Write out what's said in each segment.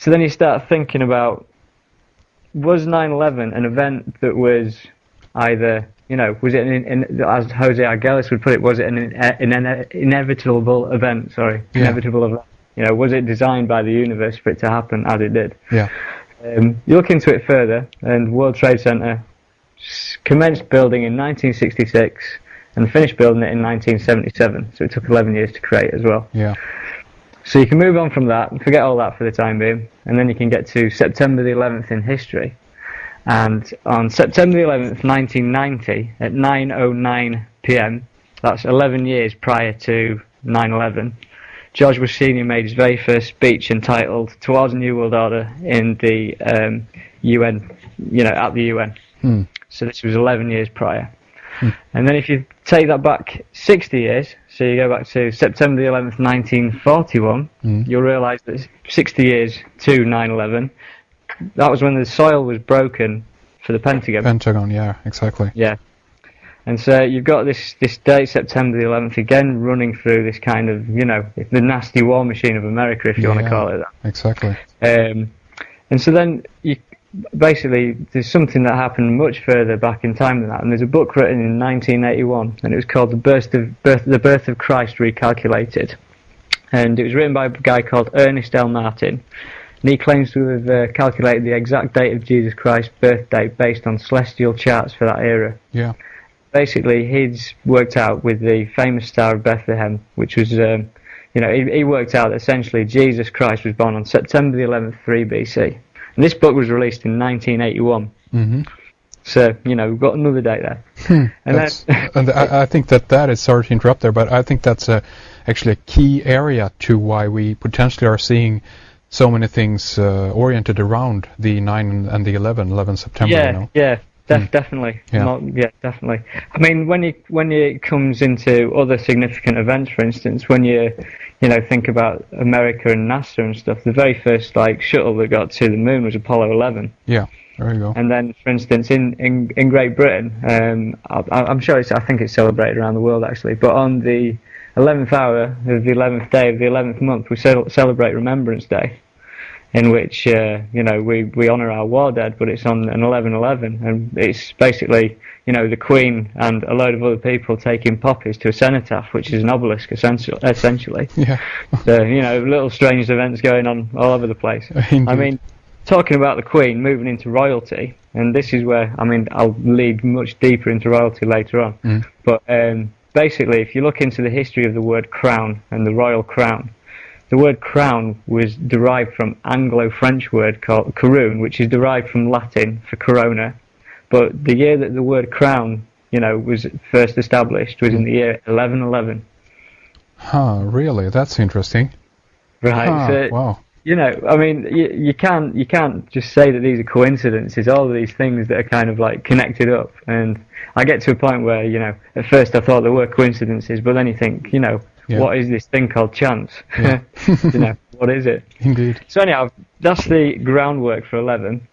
So then you start thinking about, was 9/11 an event that was either, was it, as Jose Arguelles would put it, was it an inevitable event? Sorry, Yeah. inevitable event. Was it designed by the universe for it to happen as it did? Yeah. You look into it further, and World Trade Center commenced building in 1966 and finished building it in 1977. So it took 11 years to create as well. Yeah. So you can move on from that and forget all that for the time being, and then you can get to September the 11th in history. And on September the 11th, 1990, at 9:09 p.m., that's 11 years prior to 9/11, George Bush Sr. made his very first speech entitled "Towards a New World Order" in the UN, at the UN. So this was 11 years prior. And then if you take that back 60 years, so you go back to September the 11th, 1941, you'll realise that 60 years to 9/11, that was when the soil was broken for the Pentagon. Pentagon, yeah, exactly. Yeah. And so you've got this date, September the 11th, again running through this kind of, the nasty war machine of America, if you want to call it that. Exactly. And so then basically, there's something that happened much further back in time than that, and there's a book written in 1981, and it was called The Birth of Christ Recalculated, and it was written by a guy called Ernest L. Martin, and he claims to have calculated the exact date of Jesus Christ's birth date based on celestial charts for that era. Yeah. Basically, he's worked out with the famous Star of Bethlehem, which was, he worked out that essentially Jesus Christ was born on September the 11th, 3 BC. And this book was released in 1981. So, we've got another date there. And I think that is, sorry to interrupt there, but I think that's actually a key area to why we potentially are seeing so many things oriented around the 9 and the 11 September. Yeah, definitely. Yeah. Definitely. I mean, when it comes into other significant events, for instance, when you think about America and NASA and stuff, the very first shuttle that got to the moon was Apollo 11. Yeah, there you go. And then, for instance, in Great Britain, I'm sure I think it's celebrated around the world actually, but on the 11th hour of the 11th day of the 11th month, we celebrate Remembrance Day, in which we honour our war dead, but it's on an 11/11, and it's basically the Queen and a load of other people taking poppies to a cenotaph, which is an obelisk essentially. Yeah. So little strange events going on all over the place. Indeed. I mean, talking about the Queen moving into royalty, and this is where I'll lead much deeper into royalty later on. But basically, if you look into the history of the word crown and the royal crown, the word crown was derived from Anglo-French word called couronne, which is derived from Latin for corona. But the year that the word crown, was first established was in the year 1111. Huh, really? That's interesting. Right. So, wow. You can't just say that these are coincidences, all of these things that are kind of connected up. And I get to a point where, at first I thought there were coincidences, but then you think, what is this thing called chance? Yeah. What is it? Indeed. So anyhow, that's the groundwork for 11.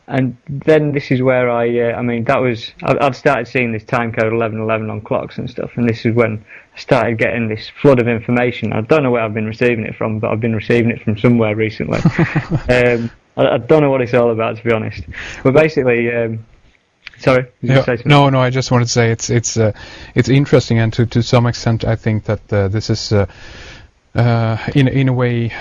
And then this is where I'd started seeing this time code 1111 on clocks and stuff, and this is when I started getting this flood of information. I don't know where I've been receiving it from, but I've been receiving it from somewhere recently. I don't know what it's all about, to be honest. But basically, sorry. No, I just wanted to say it's interesting, and to some extent, I think that this is in a way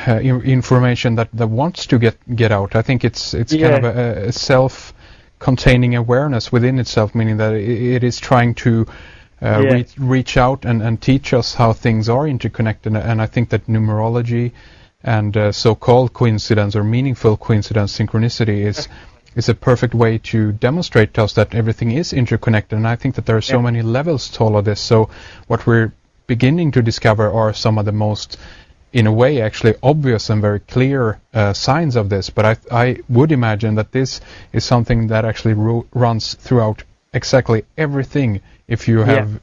information that wants to get out. I think it's kind of a self-containing awareness within itself, meaning that it is trying to reach out and teach us how things are interconnected. And I think that numerology and so-called coincidence or meaningful coincidence, synchronicity, is a perfect way to demonstrate to us that everything is interconnected. And I think that there are so many levels to all of this. So what we're beginning to discover are some of the most, in a way, actually obvious and very clear signs of this. But I would imagine that this is something that actually runs throughout exactly everything. If you have,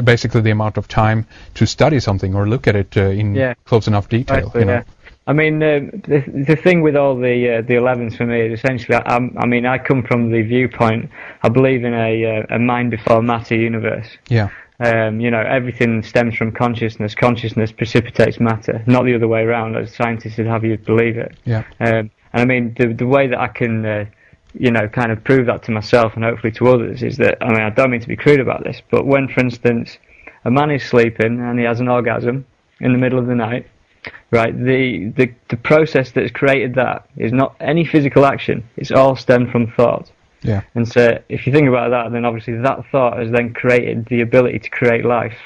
basically the amount of time to study something or look at it in close enough detail. Yeah. I mean, the thing with all the 11s for me is essentially, I come from the viewpoint, I believe in a mind before matter universe. Yeah. You know, everything stems from consciousness. Consciousness precipitates matter, not the other way around, as scientists would have you believe it. Yeah. And I mean, the way that I can, you know, kind of prove that to myself and hopefully to others is that, I mean, I don't mean to be crude about this, but when, for instance, a man is sleeping and he has an orgasm in the middle of the night, right, the process that's created that is not any physical action. It's all stemmed from thought. Yeah. And so if you think about that, then obviously that thought has then created the ability to create life.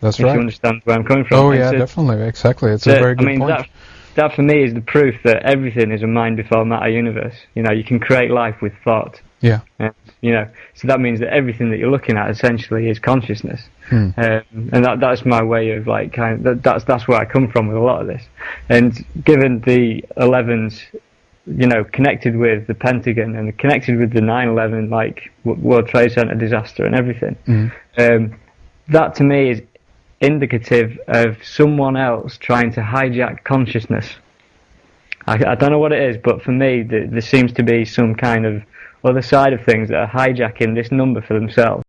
That's if right. you understand where I'm coming from. Oh, yeah, definitely. Exactly. It's a very good point. That for me is the proof that everything is a mind before matter universe. You know, you can create life with thought. Yeah. And, you know, so that means that everything that you're looking at essentially is consciousness. And that's my way of like that's where I come from with a lot of this. And given the 11s, you know, connected with the Pentagon and connected with the 9/11 like World Trade Center disaster and everything, that to me is indicative of someone else trying to hijack consciousness. I don't know what it is, but for me, there seems to be some kind of other side of things that are hijacking this number for themselves.